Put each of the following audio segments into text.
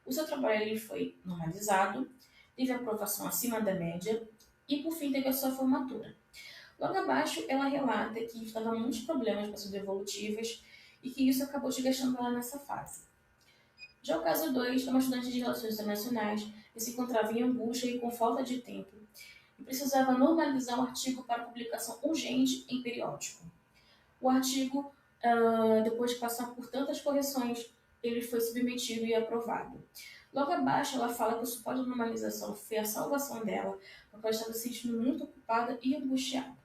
O seu trabalho ele foi normalizado, teve aprovação acima da média e, por fim, teve a sua formatura. Logo abaixo, ela relata que estava muitos problemas com as suas evolutivas e que isso acabou desgastando ela nessa fase. Já o caso 2 é uma estudante de relações internacionais que se encontrava em angústia e com falta de tempo e precisava normalizar o artigo para publicação urgente em periódico. O artigo, depois de passar por tantas correções, ele foi submetido e aprovado. Logo abaixo, ela fala que o suporte de normalização foi a salvação dela, porque ela estava se sentindo muito ocupada e angustiada.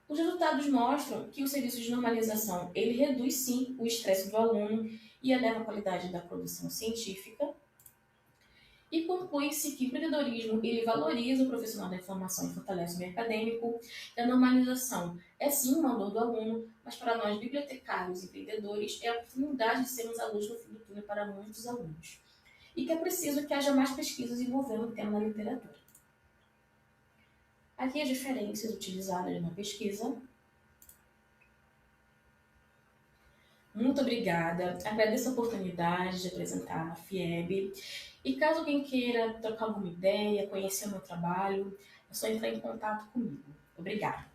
Os resultados mostram que o serviço de normalização ele reduz sim o estresse do aluno e eleva a qualidade da produção científica. E conclui-se que o empreendedorismo ele valoriza o profissional da informação e fortalece o meio acadêmico. E a normalização é sim uma dor do aluno, mas para nós bibliotecários e empreendedores é a oportunidade de sermos a luz no fim do túnel para muitos alunos. E que é preciso que haja mais pesquisas envolvendo o tema na literatura. Aqui as diferenças utilizadas na pesquisa. Muito obrigada. Agradeço a oportunidade de apresentar a FIEB. E caso alguém queira trocar alguma ideia, conhecer o meu trabalho, é só entrar em contato comigo. Obrigada.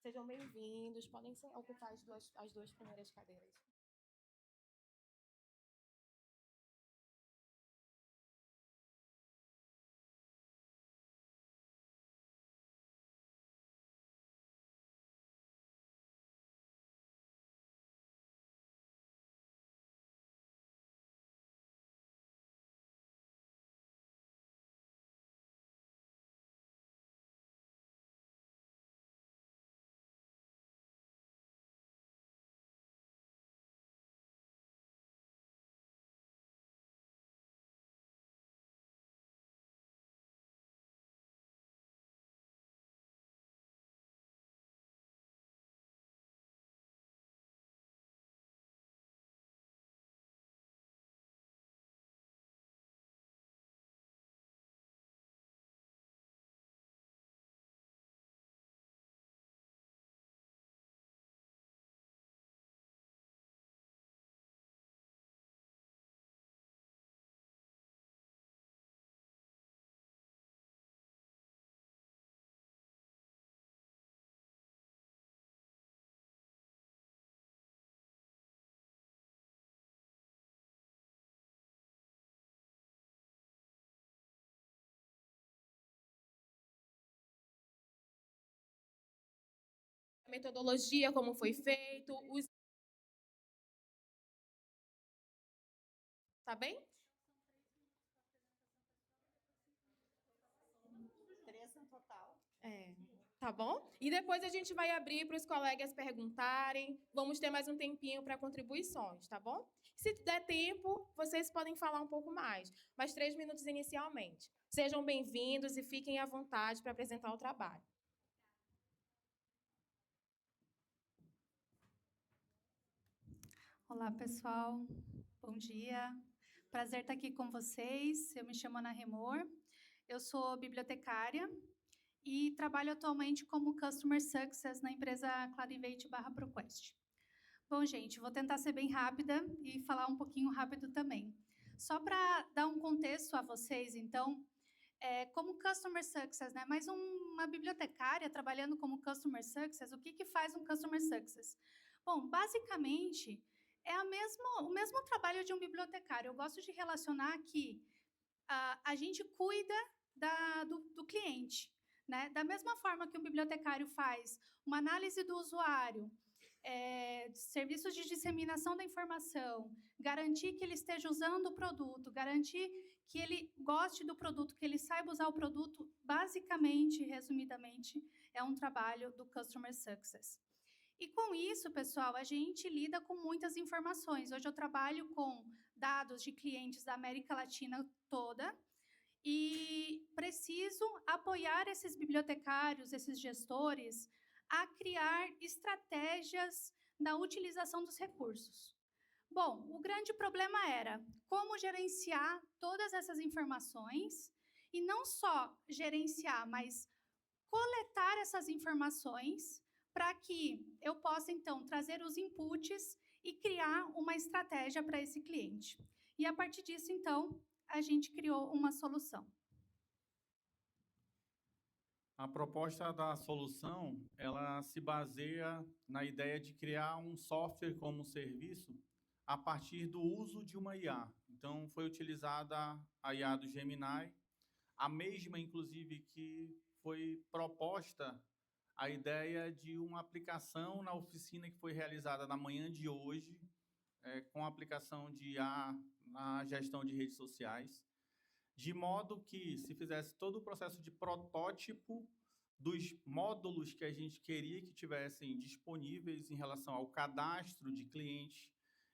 Sejam bem-vindos, podem ocupar as duas primeiras cadeiras. A metodologia, como foi feito, tá bem? 3 no total. Tá bom? E depois a gente vai abrir para os colegas perguntarem. Vamos ter mais um tempinho para contribuições, tá bom? Se der tempo, vocês podem falar um pouco mais, mas 3 minutos inicialmente. Sejam bem-vindos e fiquem à vontade para apresentar o trabalho. Olá, pessoal. Bom dia. Prazer estar aqui com vocês. Eu me chamo Ana Remor. Eu sou bibliotecária e trabalho atualmente como Customer Success na empresa Clarivate/ProQuest. Bom, gente, vou tentar ser bem rápida e falar um pouquinho rápido também. Só para dar um contexto a vocês, então, como Customer Success, né? Mais uma bibliotecária trabalhando como Customer Success, o que faz um Customer Success? Bom, basicamente, é o mesmo trabalho de um bibliotecário. Eu gosto de relacionar que a gente cuida do cliente, né? Da mesma forma que um bibliotecário faz uma análise do usuário, serviços de disseminação da informação, garantir que ele esteja usando o produto, garantir que ele goste do produto, que ele saiba usar o produto, basicamente, resumidamente, é um trabalho do Customer Success. E com isso, pessoal, a gente lida com muitas informações. Hoje eu trabalho com dados de clientes da América Latina toda e preciso apoiar esses bibliotecários, esses gestores, a criar estratégias da utilização dos recursos. Bom, o grande problema era como gerenciar todas essas informações e não só gerenciar, mas coletar essas informações para que eu possa, então, trazer os inputs e criar uma estratégia para esse cliente. E, a partir disso, então, a gente criou uma solução. A proposta da solução, ela se baseia na ideia de criar um software como serviço a partir do uso de uma IA. Então, foi utilizada a IA do Gemini, a mesma, inclusive, que foi proposta a ideia de uma aplicação na oficina que foi realizada na manhã de hoje, com a aplicação de IA na gestão de redes sociais, de modo que se fizesse todo o processo de protótipo dos módulos que a gente queria que tivessem disponíveis em relação ao cadastro de clientes,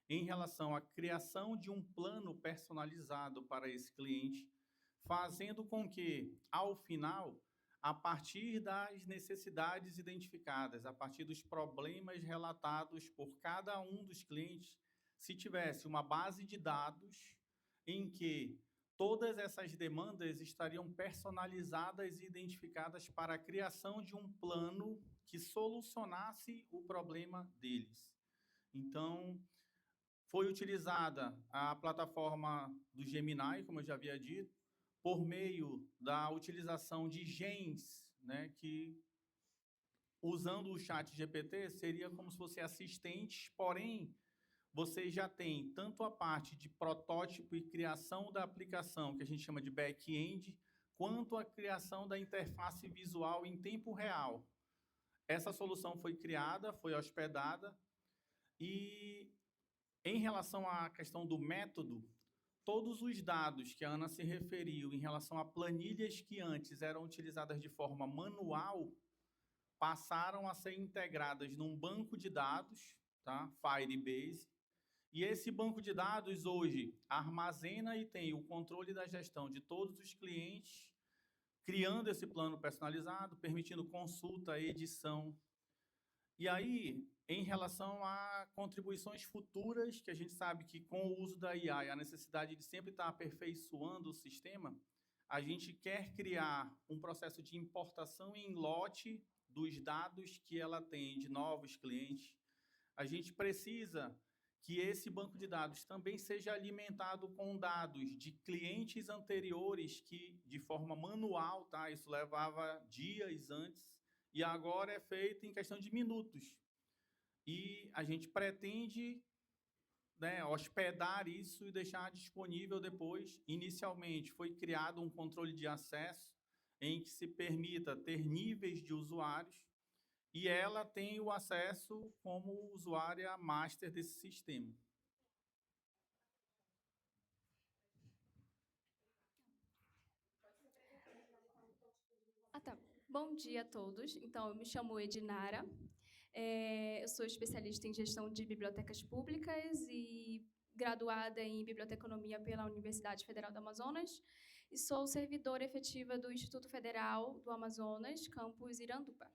em relação à criação de um plano personalizado para esse cliente, fazendo com que, ao final, a partir das necessidades identificadas, a partir dos problemas relatados por cada um dos clientes, se tivesse uma base de dados em que todas essas demandas estariam personalizadas e identificadas para a criação de um plano que solucionasse o problema deles. Então, foi utilizada a plataforma do Gemini, como eu já havia dito, por meio da utilização de genes, né, que, usando o chat GPT, seria como se fossem assistentes, porém, você já tem tanto a parte de protótipo e criação da aplicação, que a gente chama de back-end, quanto a criação da interface visual em tempo real. Essa solução foi criada, foi hospedada, e em relação à questão do método, todos os dados que a Ana se referiu em relação a planilhas que antes eram utilizadas de forma manual, passaram a ser integradas num banco de dados, tá? Firebase. E esse banco de dados hoje armazena e tem o controle da gestão de todos os clientes, criando esse plano personalizado, permitindo consulta, edição. E aí, em relação a contribuições futuras, que a gente sabe que com o uso da IA e a necessidade de sempre estar aperfeiçoando o sistema, a gente quer criar um processo de importação em lote dos dados que ela tem de novos clientes. A gente precisa que esse banco de dados também seja alimentado com dados de clientes anteriores que, de forma manual, tá? Isso levava dias antes, e agora é feito em questão de minutos. E a gente pretende, né, hospedar isso e deixar disponível depois. Inicialmente, foi criado um controle de acesso em que se permita ter níveis de usuários, e ela tem o acesso como usuária master desse sistema. Tá. Bom dia a todos. Então, eu me chamo Edinara. Eu sou especialista em gestão de bibliotecas públicas e graduada em biblioteconomia pela Universidade Federal do Amazonas e sou servidora efetiva do Instituto Federal do Amazonas, campus Iranduba.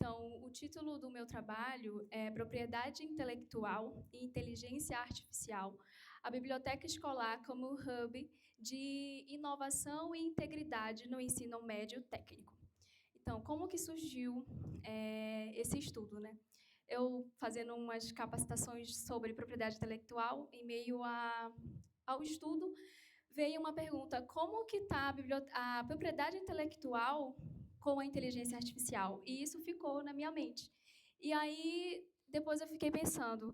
Então, o título do meu trabalho é Propriedade Intelectual e Inteligência Artificial, a biblioteca escolar como hub de inovação e integridade no ensino médio técnico. Então, como que surgiu esse estudo, né? Eu fazendo umas capacitações sobre propriedade intelectual, em meio ao estudo, veio uma pergunta: como que está a propriedade intelectual com a inteligência artificial? E isso ficou na minha mente. E aí, depois eu fiquei pensando,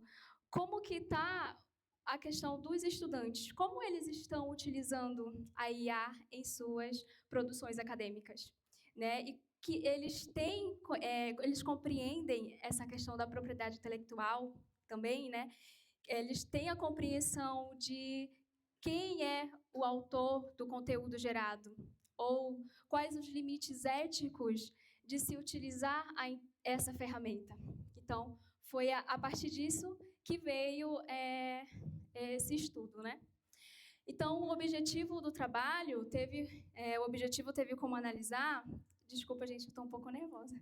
como que está a questão dos estudantes? Como eles estão utilizando a IA em suas produções acadêmicas? Né? E que eles compreendem essa questão da propriedade intelectual também, né? Eles têm a compreensão de quem é o autor do conteúdo gerado, ou quais os limites éticos de se utilizar essa ferramenta. Então, foi a partir disso que veio esse estudo, né? Então, o objetivo do trabalho teve como analisar... Desculpa, gente, eu estou um pouco nervosa.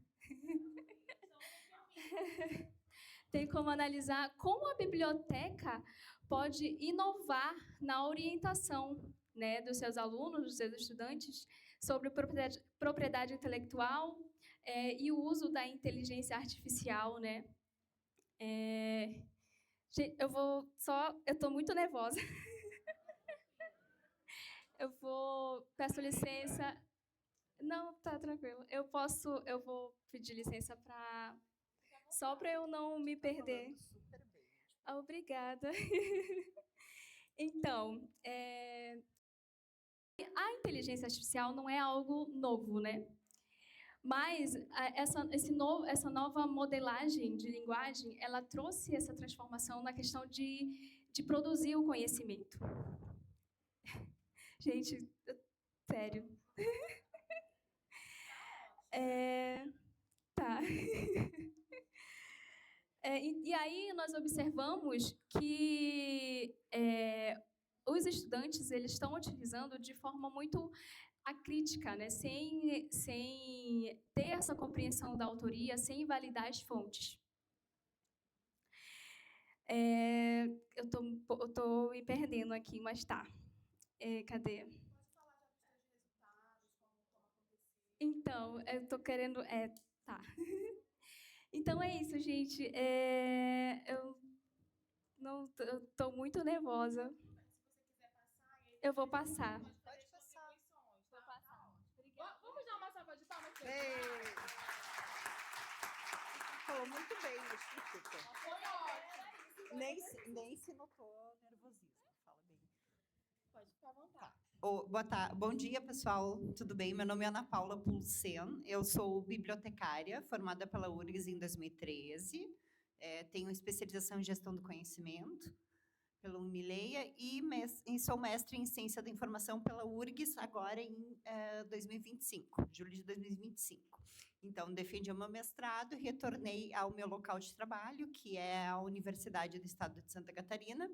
Tem como analisar como a biblioteca pode inovar na orientação, né, dos seus alunos, dos seus estudantes, sobre propriedade intelectual e o uso da inteligência artificial, né? Eu estou muito nervosa. Peço licença. Não, tá tranquilo. Eu vou pedir licença só para eu não me perder. Obrigada. Então, a inteligência artificial não é algo novo, né? Mas essa nova modelagem de linguagem, ela trouxe essa transformação na questão de produzir o conhecimento. Gente, sério. Tá. E aí nós observamos que os estudantes eles estão utilizando de forma muito acrítica, né? sem ter essa compreensão da autoria, sem validar as fontes. Eu tô me perdendo aqui, mas tá. Cadê? Então, eu estou querendo... tá. Então, é isso, gente. Eu estou muito nervosa. Eu vou passar. Pode passar. Vou passar. Obrigada. Vamos dar uma salva de palmas? Falou muito bem, desculpa. Foi ótimo. Nem se notou nervosismo. Fala bem. Pode ficar à vontade. Bom dia, pessoal. Tudo bem? Meu nome é Ana Paula Pulsen. Eu sou bibliotecária, formada pela URGS em 2013. Tenho especialização em gestão do conhecimento pela Unileia e sou mestre em ciência da informação pela URGS agora em 2025, julho de 2025. Então, defendi o meu mestrado e retornei ao meu local de trabalho, que é a Universidade do Estado de Santa Catarina,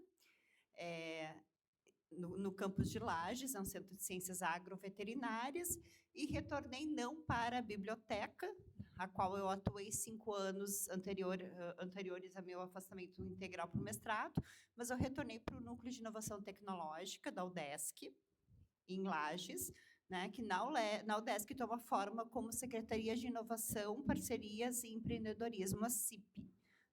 no campus de Lages, é um centro de ciências agroveterinárias, e retornei não para a biblioteca, a qual eu atuei 5 anos anteriores ao meu afastamento integral para o mestrado, mas eu retornei para o Núcleo de Inovação Tecnológica da UDESC, em Lages, né, que na UDESC toma forma como Secretaria de Inovação, Parcerias e Empreendedorismo, a CIP.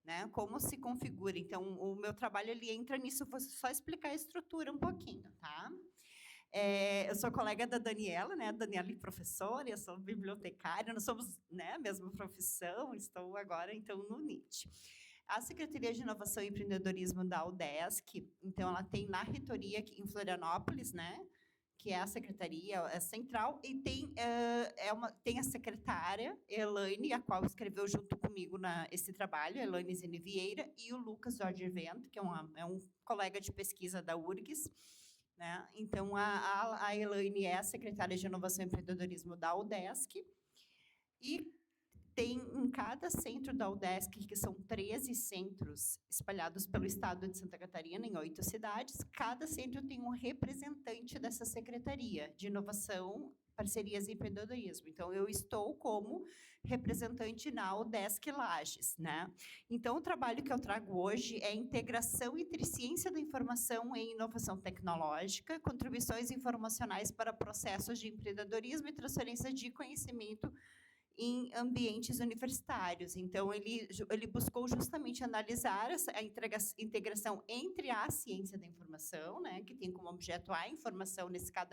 Né, como se configura. Então, o meu trabalho ele entra nisso, vou só explicar a estrutura um pouquinho. Tá? Eu sou colega da Daniela, né? A Daniela é professora, eu sou bibliotecária, nós somos, né, a mesma profissão, estou agora, então, no NIT. A Secretaria de Inovação e Empreendedorismo da UDESC, então, ela tem na reitoria aqui em Florianópolis, né? Que é a secretaria central, e tem a secretária, Elaine, a qual escreveu junto comigo esse trabalho, Elaine Zene Vieira, e o Lucas Jorge Vento, que é um colega de pesquisa da URGS. Né? Então, a Elaine é a secretária de Inovação e Empreendedorismo da UDESC, e tem cada centro da UDESC, que são 13 centros espalhados pelo estado de Santa Catarina, em 8 cidades, cada centro tem um representante dessa Secretaria de Inovação, Parcerias e Empreendedorismo. Então, eu estou como representante na UDESC Lages, né? Então, o trabalho que eu trago hoje é a integração entre ciência da informação e inovação tecnológica, contribuições informacionais para processos de empreendedorismo e transferência de conhecimento em ambientes universitários. Então, ele buscou justamente analisar a integração entre a ciência da informação, né, que tem como objeto a informação, nesse caso,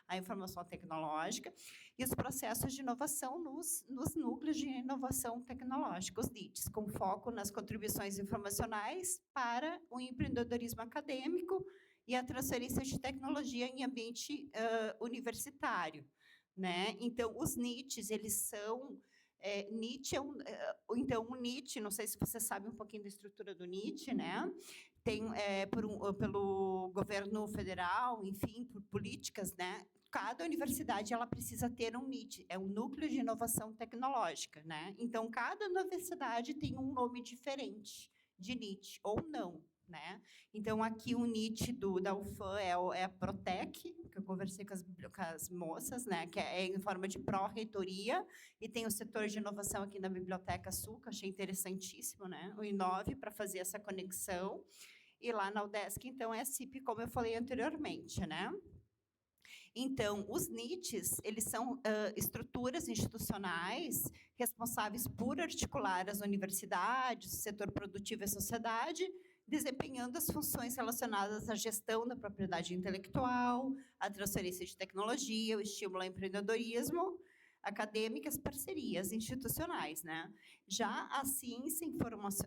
a informação tecnológica, e os processos de inovação nos núcleos de inovação tecnológica, os NITs, com foco nas contribuições informacionais para o empreendedorismo acadêmico e a transferência de tecnologia em ambiente universitário. Né? Então, os NITs, eles são... NIT então, o NIT, não sei se você sabe um pouquinho da estrutura do NIT, né? Tem, pelo governo federal, enfim, por políticas, né? Cada universidade ela precisa ter um NIT, é um Núcleo de Inovação Tecnológica, né? Então, cada universidade tem um nome diferente de NIT, ou não. Né? Então, aqui o NIT da UFAM é a Protec, que eu conversei com as moças, né? Que é em forma de pró-reitoria, e tem o setor de inovação aqui na Biblioteca Sul, que eu achei interessantíssimo, né? O Inove, para fazer essa conexão, e lá na UDESC, então, é a CIP, como eu falei anteriormente, né? Então, os NITs, eles são estruturas institucionais responsáveis por articular as universidades, o setor produtivo e a sociedade, desempenhando as funções relacionadas à gestão da propriedade intelectual, à transferência de tecnologia, o estímulo ao empreendedorismo, acadêmicas, parcerias institucionais, né? Já a ciência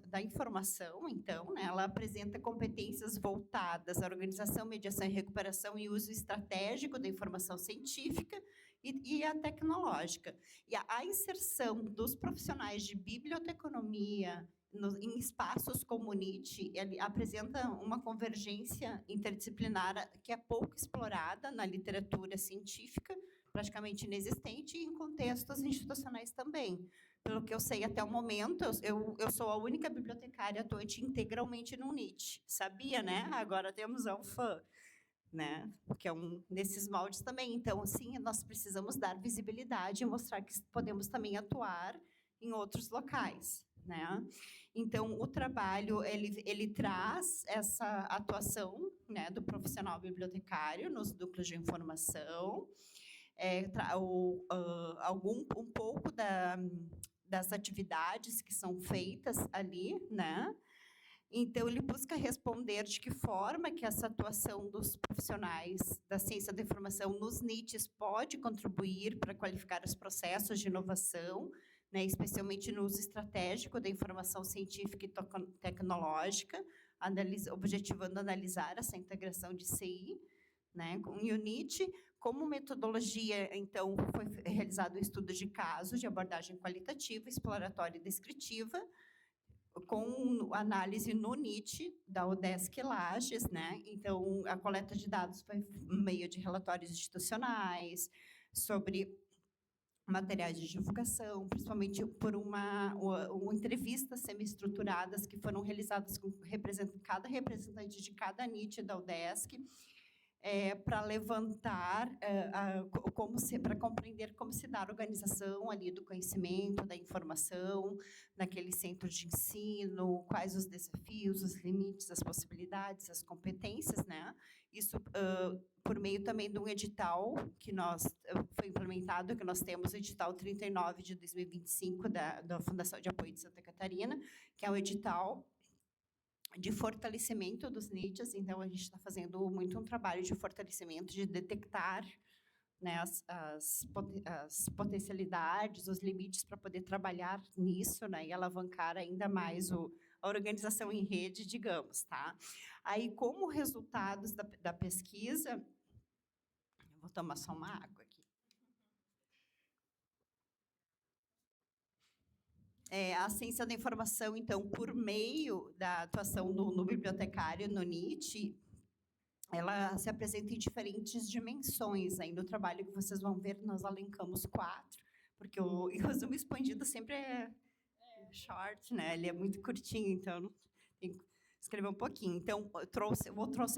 da informação, então, né, ela apresenta competências voltadas à organização, mediação e recuperação e uso estratégico da informação científica e a tecnológica. E a inserção dos profissionais de biblioteconomia em espaços como o NIT, ele apresenta uma convergência interdisciplinar que é pouco explorada na literatura científica, praticamente inexistente, e em contextos institucionais também. Pelo que eu sei até o momento, eu sou a única bibliotecária atuante integralmente no NIT. Sabia, né? Agora temos a UFAM, né? Que é um desses moldes também. Então, sim, nós precisamos dar visibilidade e mostrar que podemos também atuar em outros locais, né? Então, o trabalho, ele traz essa atuação, né, do profissional bibliotecário nos núcleos de informação, um pouco das atividades que são feitas ali, né? Então, ele busca responder de que forma que essa atuação dos profissionais da ciência da informação nos NITs pode contribuir para qualificar os processos de inovação, né, especialmente no uso estratégico da informação científica e tecnológica, objetivando analisar essa integração de CI, né, com o NIT. Como metodologia, então, foi realizado um estudo de caso de abordagem qualitativa, exploratória e descritiva, com análise no NIT da UDESC Lages, né? Então, a coleta de dados foi por meio de relatórios institucionais, sobre materiais de divulgação, principalmente por uma entrevistas semi-estruturadas que foram realizadas com cada representante de cada NIT da UDESC, para levantar, para compreender como se dá a organização ali do conhecimento, da informação, naquele centro de ensino, quais os desafios, os limites, as possibilidades, as competências, né? Isso por meio também de um edital que foi implementado, que nós temos o edital 39 de 2025 da Fundação de Apoio de Santa Catarina, que é um edital de fortalecimento dos NITs. Então, a gente está fazendo muito um trabalho de fortalecimento, de detectar, né, as potencialidades, os limites para poder trabalhar nisso, né, e alavancar ainda mais a organização em rede, digamos, tá? Aí, como resultados da pesquisa, eu vou tomar só uma água aqui. A ciência da informação, então, por meio da atuação no bibliotecário, no NIT, ela se apresenta em diferentes dimensões. Aí, no trabalho que vocês vão ver, nós elencamos 4, porque o resumo expandido sempre short, né? Ele é muito curtinho, então tem que escrever um pouquinho. Então, eu trouxe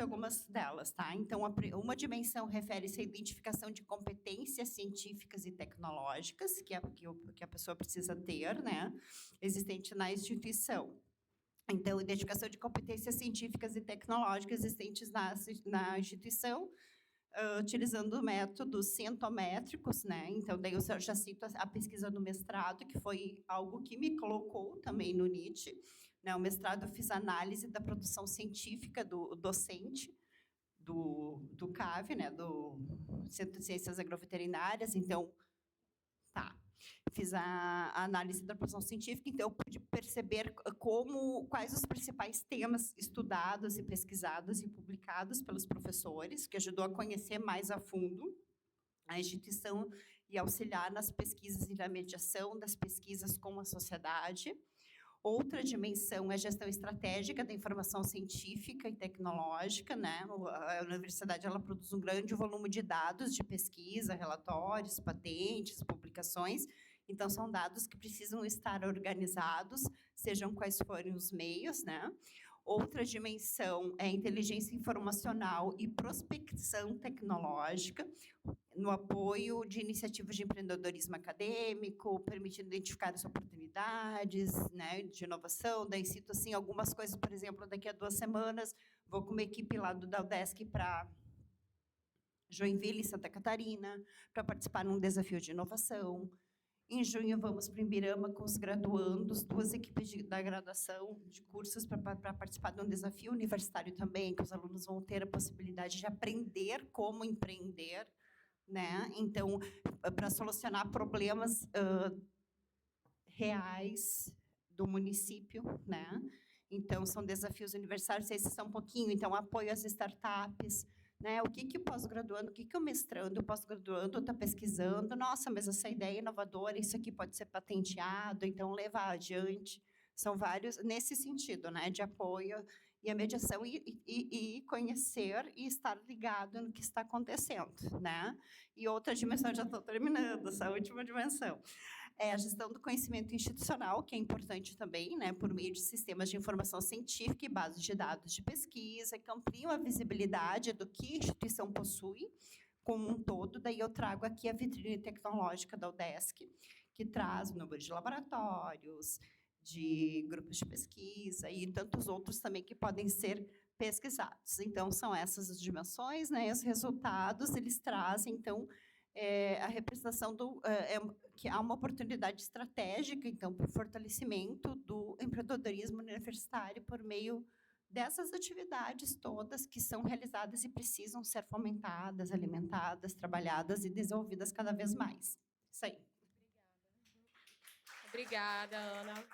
algumas delas, tá? Então, uma dimensão refere-se à identificação de competências científicas e tecnológicas que a pessoa precisa ter, né? Existente na instituição. Então, identificação de competências científicas e tecnológicas existentes na instituição, utilizando métodos cientométricos, né? Então, daí eu já cito a pesquisa do mestrado, que foi algo que me colocou também no NIT. Né? O mestrado eu fiz análise da produção científica do docente do CAV, né? Do Centro de Ciências Agroveterinárias. Então, fiz a análise da produção científica, então eu pude perceber quais os principais temas estudados e pesquisados e publicados pelos professores, que ajudou a conhecer mais a fundo a instituição e auxiliar nas pesquisas e na mediação das pesquisas com a sociedade. Outra dimensão é a gestão estratégica da informação científica e tecnológica, né? A universidade ela produz um grande volume de dados de pesquisa, relatórios, patentes, publicações. Então, são dados que precisam estar organizados, sejam quais forem os meios, né? Outra dimensão é a inteligência informacional e prospecção tecnológica, no apoio de iniciativas de empreendedorismo acadêmico, permitindo identificar as oportunidades, né, de inovação. Daí cito assim, algumas coisas, por exemplo, daqui a 2 semanas, vou com uma equipe lá da UDESC para Joinville, Santa Catarina, para participar num desafio de inovação. Em junho, vamos para Imbirama com os graduandos, 2 equipes da graduação de cursos para participar de um desafio universitário também, que os alunos vão ter a possibilidade de aprender como empreender, né? Então, para solucionar problemas reais do município, né? Então, são desafios universitários, esses são um pouquinho. Então, apoio às startups, né? O que o pós-graduando, o que o mestrando, o pós-graduando está pesquisando? Nossa, mas essa ideia é inovadora, isso aqui pode ser patenteado, então levar adiante. São vários, nesse sentido, né? De apoio e a mediação e conhecer e estar ligado no que está acontecendo, né? E outra dimensão, já estou terminando, essa última dimensão, é a gestão do conhecimento institucional, que é importante também, né, por meio de sistemas de informação científica e bases de dados de pesquisa, que ampliam a visibilidade do que a instituição possui como um todo. Daí eu trago aqui a vitrine tecnológica da UDESC, que traz o número de laboratórios, de grupos de pesquisa e tantos outros também que podem ser pesquisados. Então, são essas as dimensões, né, os resultados, eles trazem, então, a representação que há uma oportunidade estratégica, então, para o fortalecimento do empreendedorismo universitário por meio dessas atividades todas que são realizadas e precisam ser fomentadas, alimentadas, trabalhadas e desenvolvidas cada vez mais. Isso aí. Obrigada, Ana.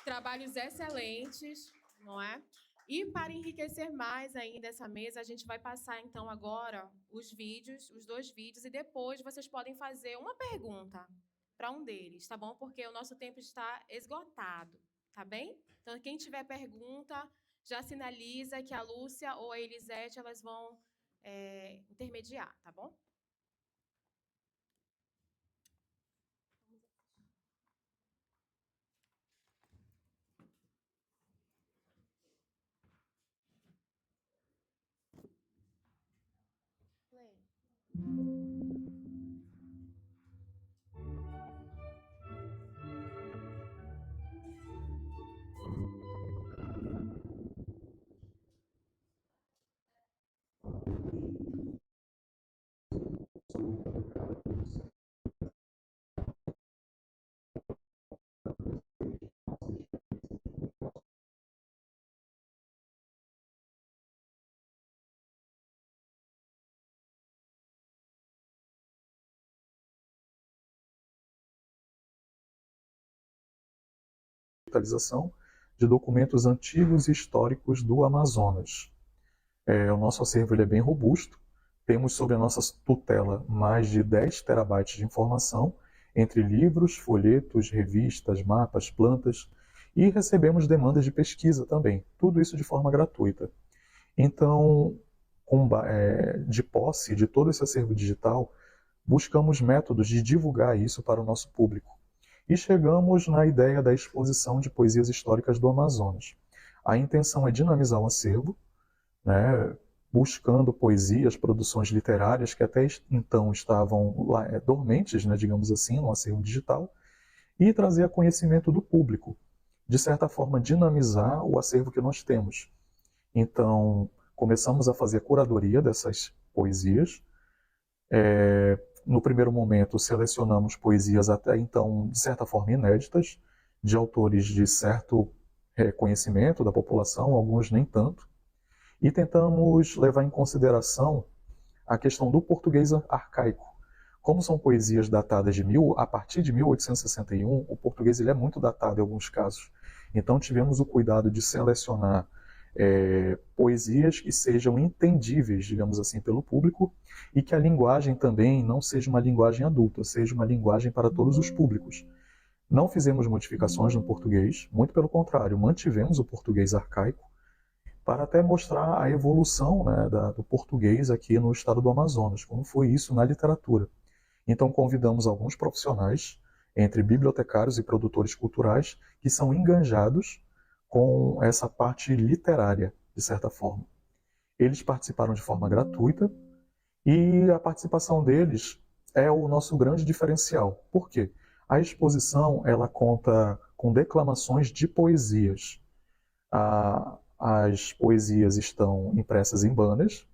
Trabalhos excelentes, não é? E para enriquecer mais ainda essa mesa, a gente vai passar, então, agora os 2 vídeos, e depois vocês podem fazer uma pergunta para um deles, tá bom? Porque o nosso tempo está esgotado, tá bem? Então, quem tiver pergunta, já sinaliza que a Lúcia ou a Elisete, elas vão intermediar, tá bom? Digitalização de documentos antigos e históricos do Amazonas. O nosso acervo ele é bem robusto. Temos sob a nossa tutela mais de 10 terabytes de informação, entre livros, folhetos, revistas, mapas, plantas, e recebemos demandas de pesquisa também, tudo isso de forma gratuita. Então, de posse de todo esse acervo digital, buscamos métodos de divulgar isso para o nosso público. e chegamos na ideia da exposição de poesias históricas do Amazonas. A intenção é dinamizar o acervo, né, buscando poesias, produções literárias que até então estavam lá, dormentes, né, digamos assim, no acervo digital, e trazer a conhecimento do público, de certa forma dinamizar o acervo que nós temos. Então, começamos a fazer a curadoria dessas poesias. No primeiro momento, selecionamos poesias até então, de certa forma, inéditas, de autores de certo conhecimento da população, alguns nem tanto, e tentamos levar em consideração a questão do português arcaico. Como são poesias datadas a partir de 1861, o português ele é muito datado em alguns casos. Então tivemos o cuidado de selecionar poesias que sejam entendíveis, digamos assim, pelo público, e que a linguagem também não seja uma linguagem adulta, seja uma linguagem para todos os públicos. Não fizemos modificações no português, muito pelo contrário, mantivemos o português arcaico, para até mostrar a evolução, né, do português aqui no estado do Amazonas, como foi isso na literatura. Então convidamos alguns profissionais, entre bibliotecários e produtores culturais, que são enganjados com essa parte literária, de certa forma. Eles participaram de forma gratuita e a participação deles é o nosso grande diferencial. Por quê? A exposição ela conta com declamações de poesias. As poesias estão impressas em banners,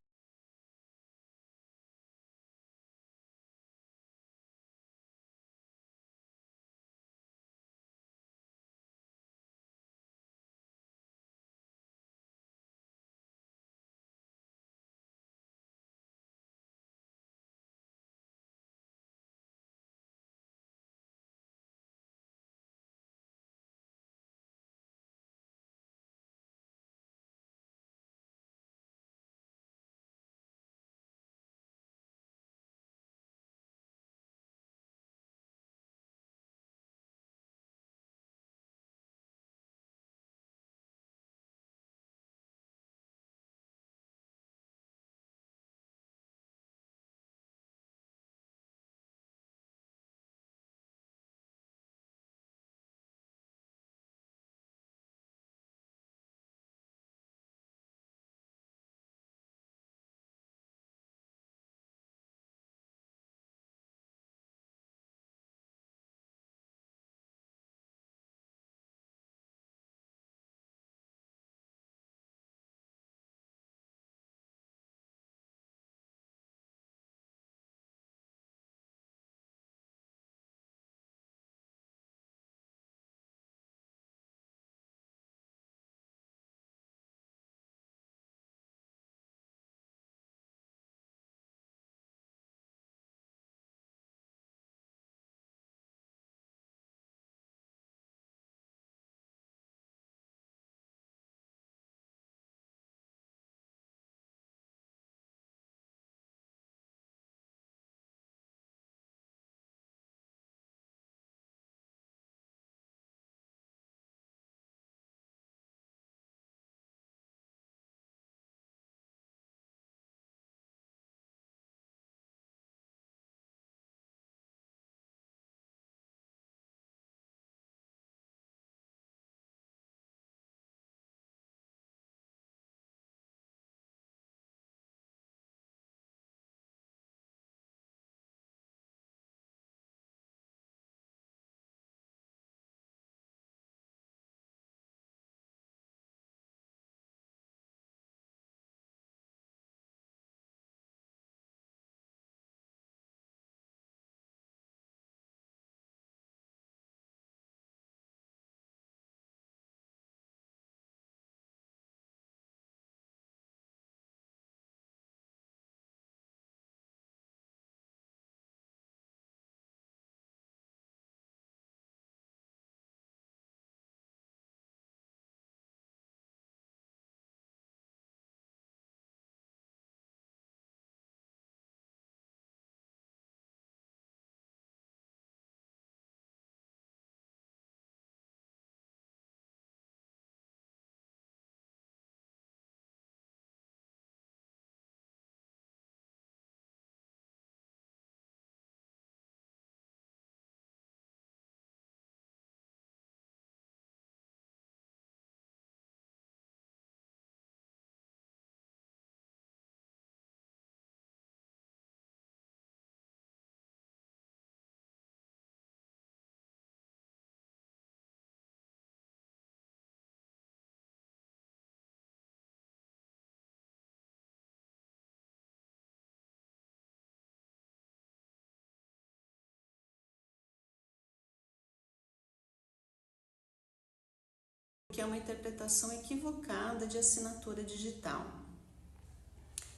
é uma interpretação equivocada de assinatura digital.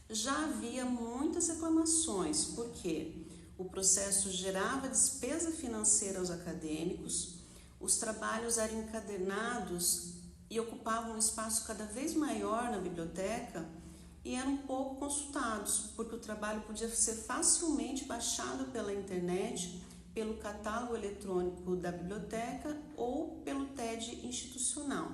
Já havia muitas reclamações, porque o processo gerava despesa financeira aos acadêmicos, os trabalhos eram encadernados e ocupavam um espaço cada vez maior na biblioteca e eram pouco consultados, porque o trabalho podia ser facilmente baixado pela internet, pelo catálogo eletrônico da biblioteca ou pelo TED institucional.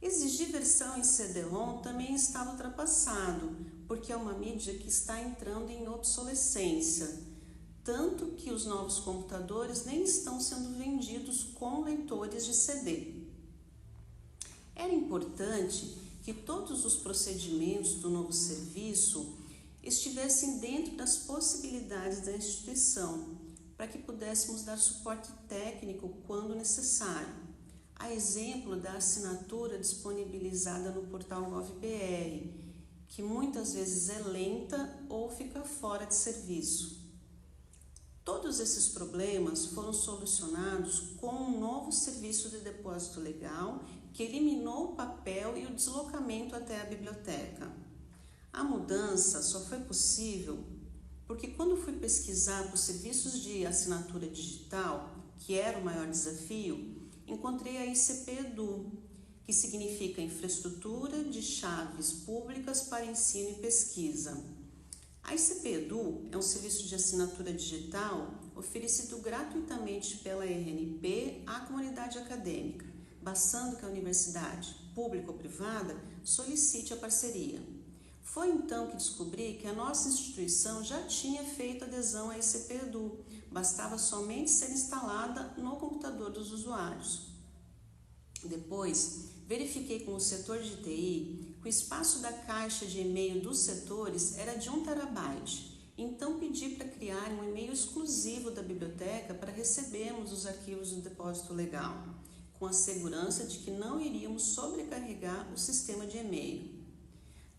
Exigir versão em CD-ROM também estava ultrapassado, porque é uma mídia que está entrando em obsolescência, tanto que os novos computadores nem estão sendo vendidos com leitores de CD. Era importante que todos os procedimentos do novo serviço estivessem dentro das possibilidades da instituição, para que pudéssemos dar suporte técnico quando necessário. A exemplo da assinatura disponibilizada no portal GovBR, que muitas vezes é lenta ou fica fora de serviço. Todos esses problemas foram solucionados com um novo serviço de depósito legal que eliminou o papel e o deslocamento até a biblioteca. A mudança só foi possível porque quando fui pesquisar por serviços de assinatura digital, que era o maior desafio, encontrei a ICP-Edu, que significa Infraestrutura de Chaves Públicas para Ensino e Pesquisa. A ICP-Edu é um serviço de assinatura digital oferecido gratuitamente pela RNP à comunidade acadêmica, bastando que a universidade, pública ou privada, solicite a parceria. Foi então que descobri que a nossa instituição já tinha feito adesão à ICP-Edu, bastava somente ser instalada no computador dos usuários. Depois, verifiquei com o setor de TI que o espaço da caixa de e-mail dos setores era de 1 terabyte, então pedi para criar um e-mail exclusivo da biblioteca para recebermos os arquivos do depósito legal, com a segurança de que não iríamos sobrecarregar o sistema de e-mail.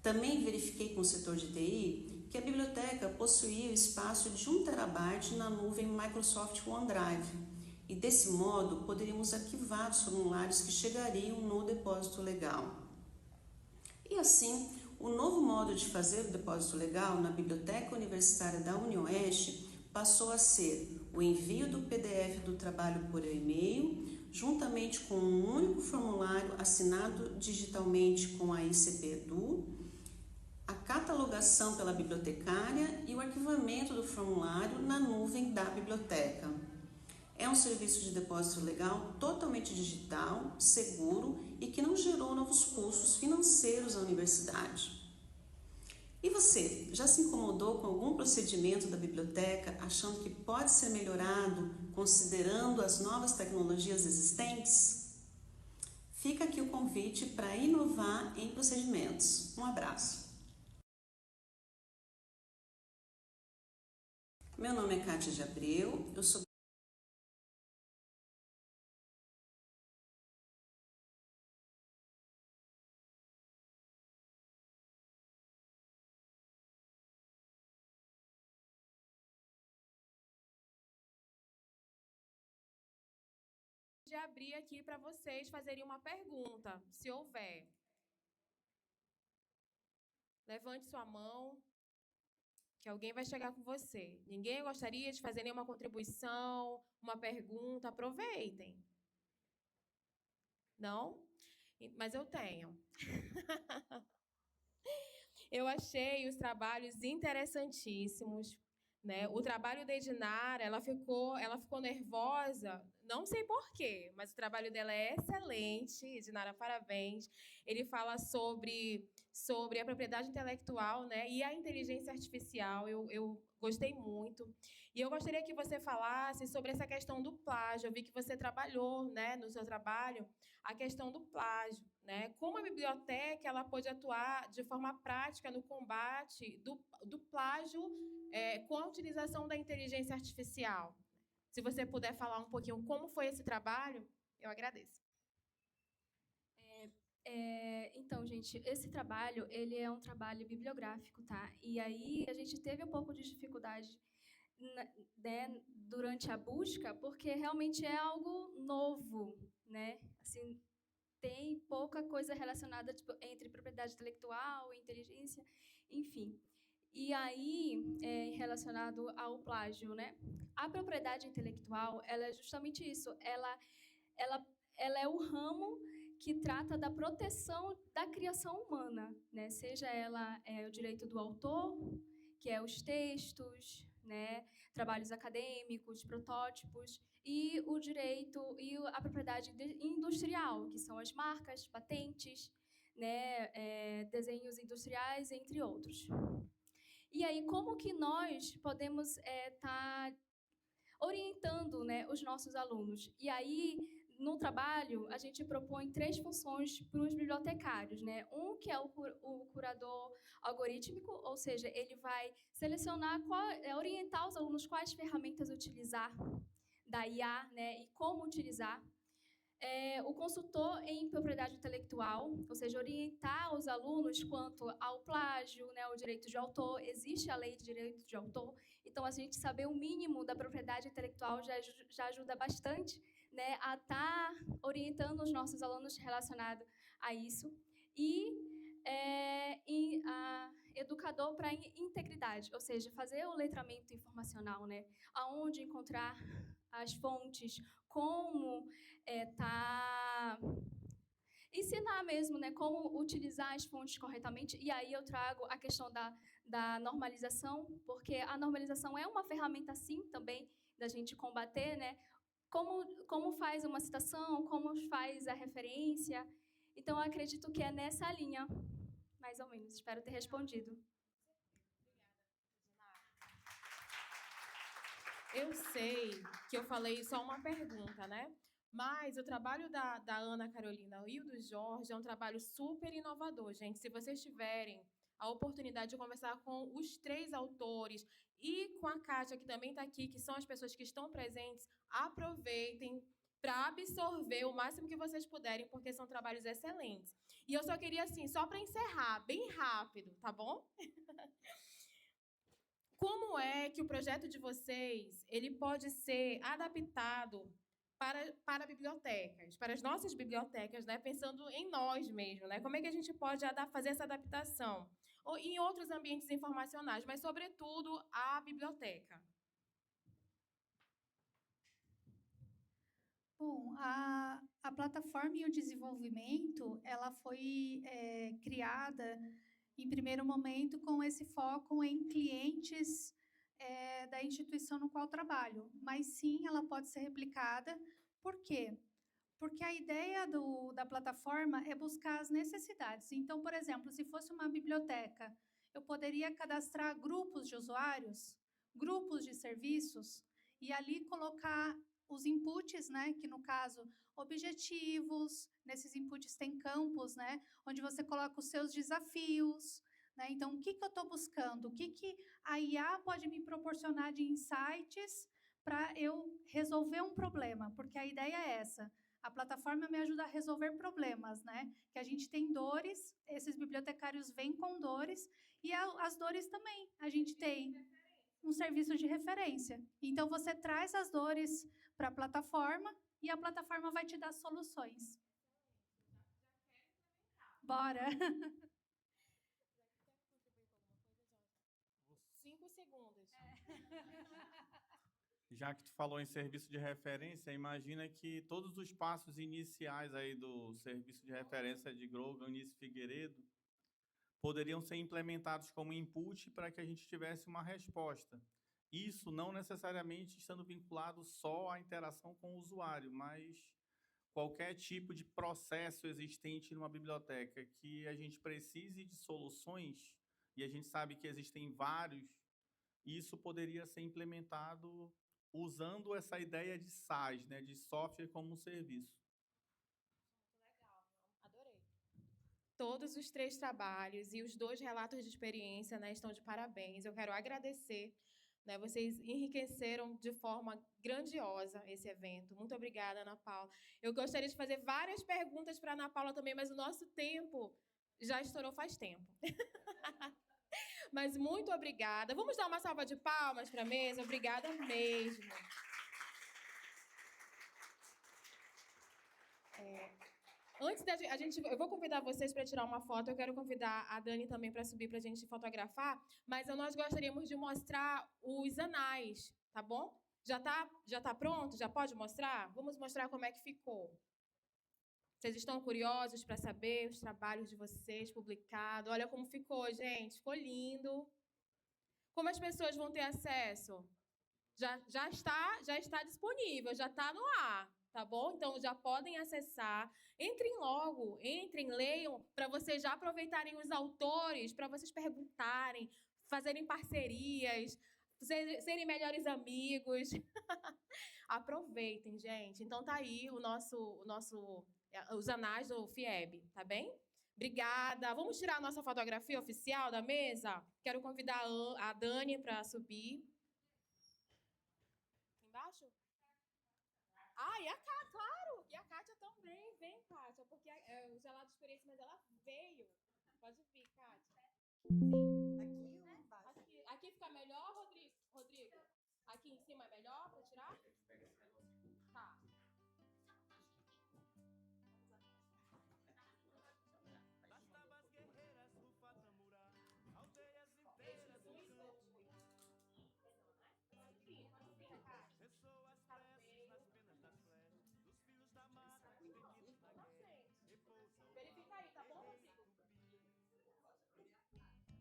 Também verifiquei com o setor de TI que a biblioteca possuía espaço de 1 terabyte na nuvem Microsoft OneDrive e, desse modo, poderíamos arquivar os formulários que chegariam no depósito legal. E assim, o novo modo de fazer o depósito legal na Biblioteca Universitária da UniOeste passou a ser o envio do PDF do trabalho por e-mail, juntamente com um único formulário assinado digitalmente com a ICP-Edu, a catalogação pela bibliotecária e o arquivamento do formulário na nuvem da biblioteca. É um serviço de depósito legal totalmente digital, seguro e que não gerou novos custos financeiros à universidade. E você, já se incomodou com algum procedimento da biblioteca achando que pode ser melhorado considerando as novas tecnologias existentes? Fica aqui o convite para inovar em procedimentos. Um abraço. Meu nome é Kátia de Abreu, eu sou de abrir aqui para vocês fazerem uma pergunta, se houver. Levante sua mão, que alguém vai chegar com você. Ninguém gostaria de fazer nenhuma contribuição, uma pergunta? Aproveitem. Não? Mas eu tenho. Eu achei os trabalhos interessantíssimos. Né? O trabalho da Edinara, ela ficou nervosa, não sei porquê, mas o trabalho dela é excelente. Edinara, parabéns. Ele fala sobre a propriedade intelectual, né? E a inteligência artificial. Eu gostei muito. E eu gostaria que você falasse sobre essa questão do plágio. Eu vi que você trabalhou, né, no seu trabalho a questão do plágio. Né? Como a biblioteca ela pode atuar de forma prática no combate do plágio com a utilização da inteligência artificial. Se você puder falar um pouquinho como foi esse trabalho, eu agradeço. Então, gente, esse trabalho ele é um trabalho bibliográfico, tá? E aí a gente teve um pouco de dificuldade né, durante a busca, porque realmente é algo novo, né? Assim, tem pouca coisa relacionada tipo, entre propriedade intelectual, inteligência, enfim. E aí, relacionado ao plágio, né? A propriedade intelectual, ela é justamente isso. Ela é o ramo que trata da proteção da criação humana, né? Seja ela o direito do autor, que é os textos, né? Trabalhos acadêmicos, protótipos, e o direito e a propriedade industrial, que são as marcas, patentes, né? Desenhos industriais, entre outros. E aí, como que nós podemos estar orientando, né, os nossos alunos? E aí, no trabalho, a gente propõe 3 funções para os bibliotecários, né? Um que é o curador algorítmico, ou seja, ele vai selecionar, orientar os alunos quais ferramentas utilizar da IA, né, e como utilizar. O consultor em propriedade intelectual, ou seja, orientar os alunos quanto ao plágio, né, ao direito de autor. Existe a lei de direito de autor, então a gente saber o mínimo da propriedade intelectual já ajuda bastante, né, a estar orientando os nossos alunos relacionado a isso. E educador para integridade, ou seja, fazer o letramento informacional, né, aonde encontrar as fontes, como ensinar mesmo, né, como utilizar as fontes corretamente. E aí eu trago a questão da normalização, porque a normalização é uma ferramenta, sim, também, da gente combater, né, como faz uma citação, como faz a referência. Então, eu acredito que é nessa linha, mais ou menos. Espero ter respondido. Eu sei que eu falei só uma pergunta, né? Mas o trabalho da Ana Carolina e o do Jorge é um trabalho super inovador, gente. Se vocês tiverem a oportunidade de conversar com os 3 autores e com a Kátia, que também está aqui, que são as pessoas que estão presentes, aproveitem para absorver o máximo que vocês puderem, porque são trabalhos excelentes. E eu só queria, assim, só para encerrar, bem rápido, tá bom? Como é que o projeto de vocês ele pode ser adaptado para bibliotecas, para as nossas bibliotecas, né? Pensando em nós mesmos, né? Como é que a gente pode fazer essa adaptação? Ou em outros ambientes informacionais, mas, sobretudo, a biblioteca. Bom, a plataforma e o desenvolvimento, ela foi criada, em primeiro momento, com esse foco em clientes da instituição no qual trabalho. Mas, sim, ela pode ser replicada. Por quê? Porque a ideia da plataforma é buscar as necessidades. Então, por exemplo, se fosse uma biblioteca, eu poderia cadastrar grupos de usuários, grupos de serviços, e ali colocar os inputs, né, que no caso, objetivos, nesses inputs tem campos, né, onde você coloca os seus desafios, né, então o que eu estou buscando, o que a IA pode me proporcionar de insights para eu resolver um problema, porque a ideia é essa. A plataforma me ajuda a resolver problemas, né? Que a gente tem dores, esses bibliotecários vêm com dores, e as dores também. A gente tem um serviço de referência. Então, você traz as dores para a plataforma e a plataforma vai te dar soluções. Bora! 5 segundos. Já que tu falou em serviço de referência, imagina que todos os passos iniciais aí do serviço de referência de Grogan e Figueiredo poderiam ser implementados como input para que a gente tivesse uma resposta. Isso não necessariamente estando vinculado só à interação com o usuário, mas qualquer tipo de processo existente numa biblioteca que a gente precise de soluções, e a gente sabe que existem vários, isso poderia ser implementado usando essa ideia de SaaS, né, de software como um serviço. Legal, adorei. Todos os 3 trabalhos e os 2 relatos de experiência, né, estão de parabéns. Eu quero agradecer, né, vocês enriqueceram de forma grandiosa esse evento. Muito obrigada, Ana Paula. Eu gostaria de fazer várias perguntas para a Ana Paula também, mas o nosso tempo já estourou faz tempo. Mas muito obrigada. Vamos dar uma salva de palmas para a mesa? Obrigada mesmo. Antes da gente, eu vou convidar vocês para tirar uma foto. Eu quero convidar a Dani também para subir para a gente fotografar. Mas nós gostaríamos de mostrar os anais, tá bom? Já tá pronto? Já pode mostrar? Vamos mostrar como é que ficou. Vocês estão curiosos para saber os trabalhos de vocês publicados? Olha como ficou, gente. Ficou lindo. Como as pessoas vão ter acesso? Já está disponível, já está no ar, tá bom? Então, já podem acessar. Entrem logo, leiam, para vocês já aproveitarem os autores, para vocês perguntarem, fazerem parcerias, serem melhores amigos. Aproveitem, gente. Então, tá aí os anais do FIEB, tá bem? Obrigada. Vamos tirar a nossa fotografia oficial da mesa? Quero convidar a Dani para subir. Embaixo? E a Kátia, claro! E a Kátia também. Vem, Kátia, porque o gelado de experiência, mas ela veio. Pode vir, Kátia. Sim. Aqui ou embaixo? Aqui fica melhor, Rodrigo? Aqui em cima é melhor para tirar? Tá. Verifica aí, tá bom, Rodrigo?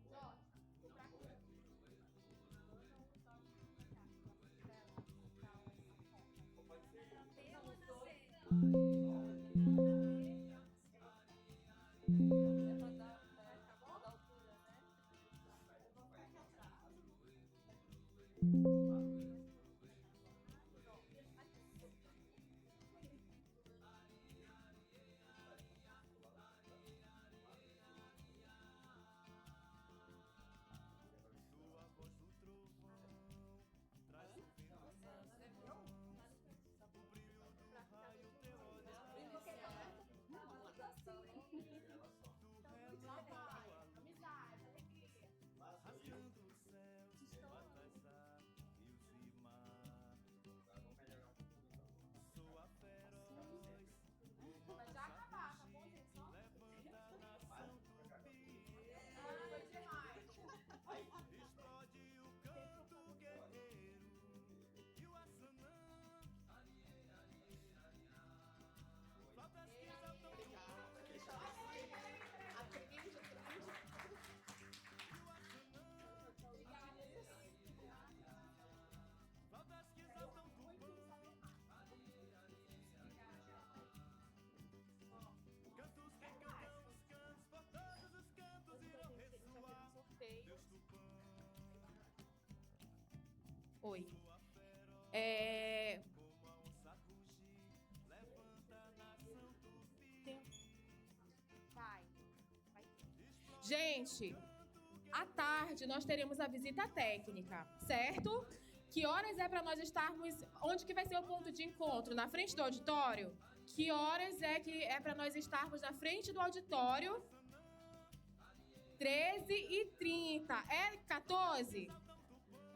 Jorge, pra cá. Oi. Gente, à tarde nós teremos a visita técnica, certo? Que horas é para nós estarmos... Onde que vai ser o ponto de encontro? Na frente do auditório? Que horas que é para nós estarmos na frente do auditório? 13h30. É 14?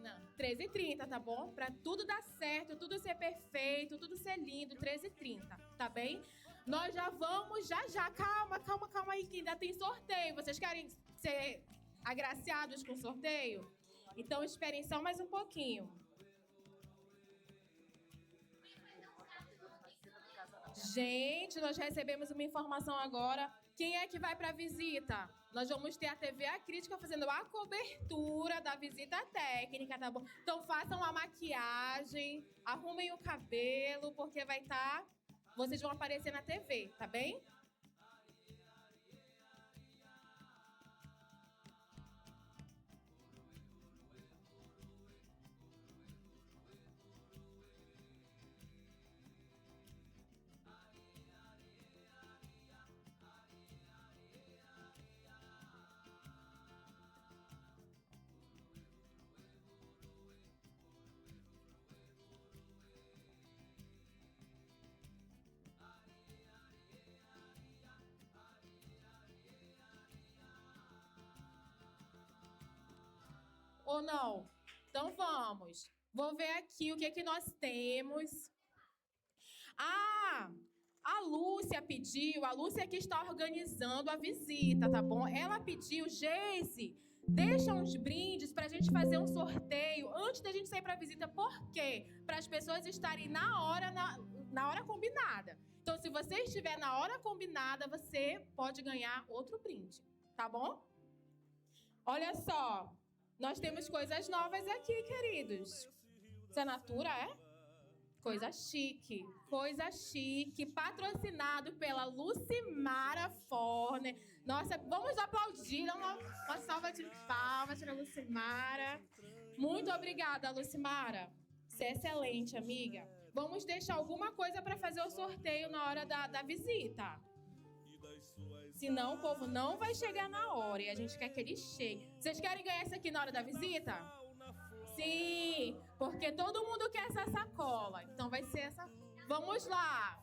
Não, 13h30, tá bom? Para tudo dar certo, tudo ser perfeito, tudo ser lindo, 13h30, tá bem? Nós já vamos, já. Calma aí, que ainda tem sorteio. Vocês querem ser agraciados com sorteio? Então, esperem só mais um pouquinho. Gente, nós recebemos uma informação agora. Quem é que vai para a visita? Nós vamos ter a TV A Crítica fazendo a cobertura da visita técnica, tá bom? Então façam a maquiagem, arrumem o cabelo, porque vai estar... Vocês vão aparecer na TV, tá bem? Ou não? Então vamos. Vou ver aqui o que nós temos. A A Lúcia que está organizando a visita, tá bom? Ela pediu, Geise, deixa uns brindes para a gente fazer um sorteio antes da gente sair para a visita. Por quê? Para as pessoas estarem na hora combinada. Então, se você estiver na hora combinada, você pode ganhar outro brinde, tá bom? Olha só, nós temos coisas novas aqui, queridos. Isso é Natura, é? Coisa chique, patrocinado pela Lucimara Forner. Nossa, vamos aplaudir, uma salva de palmas para a Lucimara. Muito obrigada, Lucimara. Você é excelente, amiga. Vamos deixar alguma coisa para fazer o sorteio na hora da visita. Senão o povo não vai chegar na hora e a gente quer que ele chegue. Vocês querem ganhar isso aqui na hora da visita? Sim, porque todo mundo quer essa sacola. Então vai ser essa. Vamos lá.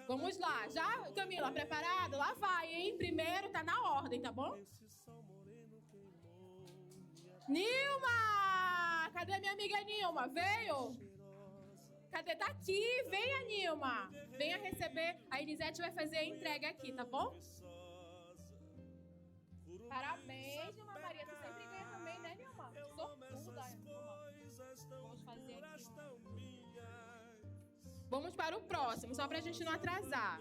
Vamos lá. Já, Camila, preparada? Lá vai, hein? Primeiro tá na ordem, tá bom? Nilma! Cadê minha amiga Nilma? Veio? Cadê? Tá aqui. Venha, Nilma. Venha receber. A Elisete vai fazer a entrega aqui, tá bom? Parabéns, Nilma Maria. Tu sempre ganha também, né, Nilma? Sortuda, Nilma. Vamos fazer aqui. Vamos para o próximo, só pra gente não atrasar.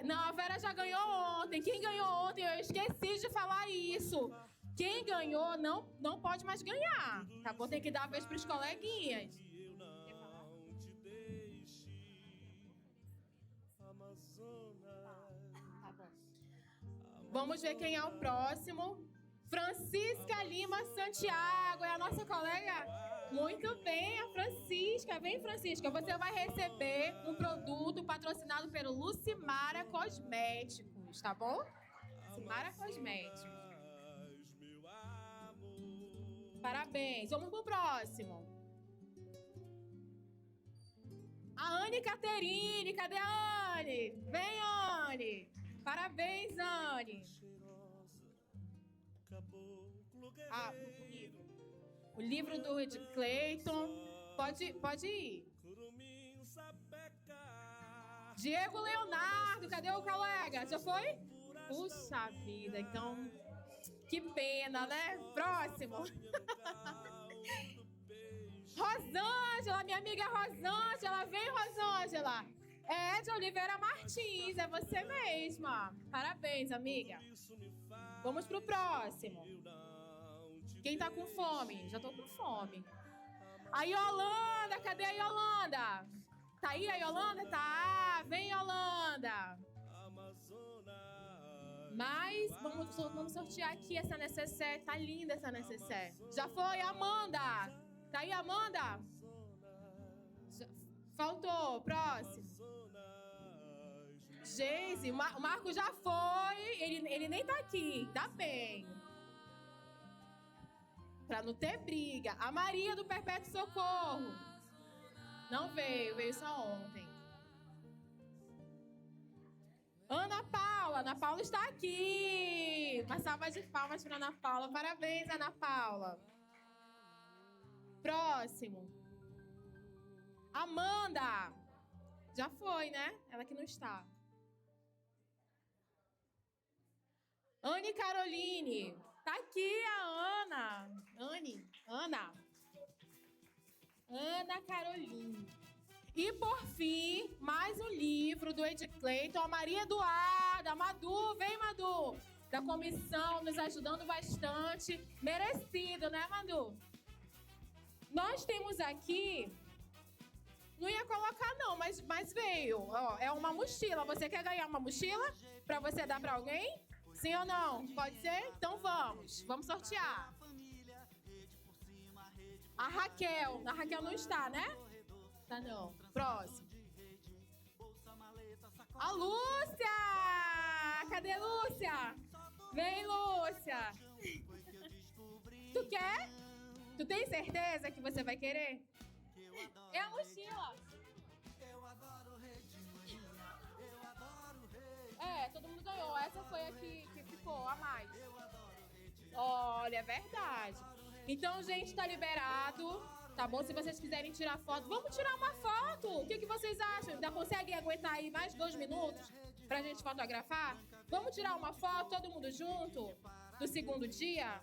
Não, a Vera já ganhou ontem. Quem ganhou ontem? Eu esqueci de falar isso. Quem ganhou não pode mais ganhar. Tá bom? Tem que dar a vez para os coleguinhas. Tá bom. Vamos ver quem é o próximo. Francisca Lima Santiago. É a nossa colega? Muito bem, a Francisca. Vem, Francisca. Você vai receber um produto patrocinado pelo Lucimara Cosméticos. Tá bom? Lucimara Cosméticos. Parabéns. Vamos pro próximo. A Anne Caterine. Cadê a Anne? Vem, Anne. Parabéns, Anne. O livro do Ed Clayton. Pode ir. Diego Leonardo. Cadê o colega? Já foi? Puxa vida. Então, que pena, né? Próximo. Rosângela, minha amiga Rosângela. Vem, Rosângela. É de Oliveira Martins, é você mesma. Parabéns, amiga. Vamos pro próximo. Quem tá com fome? Já tô com fome. A Yolanda, cadê a Yolanda? Tá aí a Yolanda? Tá. Vem, Yolanda. Mas vamos sortear aqui essa necessaire. Tá linda essa necessaire. Já foi, Amanda. Tá aí, Amanda? Faltou. Próximo. Geise, o Marco já foi. Ele nem tá aqui. Tá bem. Pra não ter briga. A Maria do Perpétuo Socorro. Não veio só ontem. Ana Paula está aqui. Uma salva de palmas para Ana Paula. Parabéns, Ana Paula. Próximo. Amanda. Já foi, né? Ela que não está. Anne Caroline. Tá aqui a Ana. Ana Caroline. E, por fim, mais um livro do Ed Clayton. A Maria Eduarda. A Madu. Vem, Madu. Da comissão, nos ajudando bastante. Merecido, né, Madu? Nós temos aqui... Não ia colocar, não, mas veio. Ó, é uma mochila. Você quer ganhar uma mochila? Pra você dar pra alguém? Sim ou não? Pode ser? Então vamos. Vamos sortear. A Raquel não está, né? Tá não. Próximo. A Lúcia! Cadê a Lúcia? Vem, Lúcia. Tu quer? Tu tem certeza que você vai querer? É a mochila. É, todo mundo ganhou. Essa foi a que ficou a mais. Olha, é verdade. Então, gente, tá liberado. Tá bom? Se vocês quiserem tirar foto, vamos tirar uma foto! O que vocês acham? Ainda conseguem aguentar aí mais 2 minutos pra gente fotografar? Vamos tirar uma foto, todo mundo junto? Do segundo dia?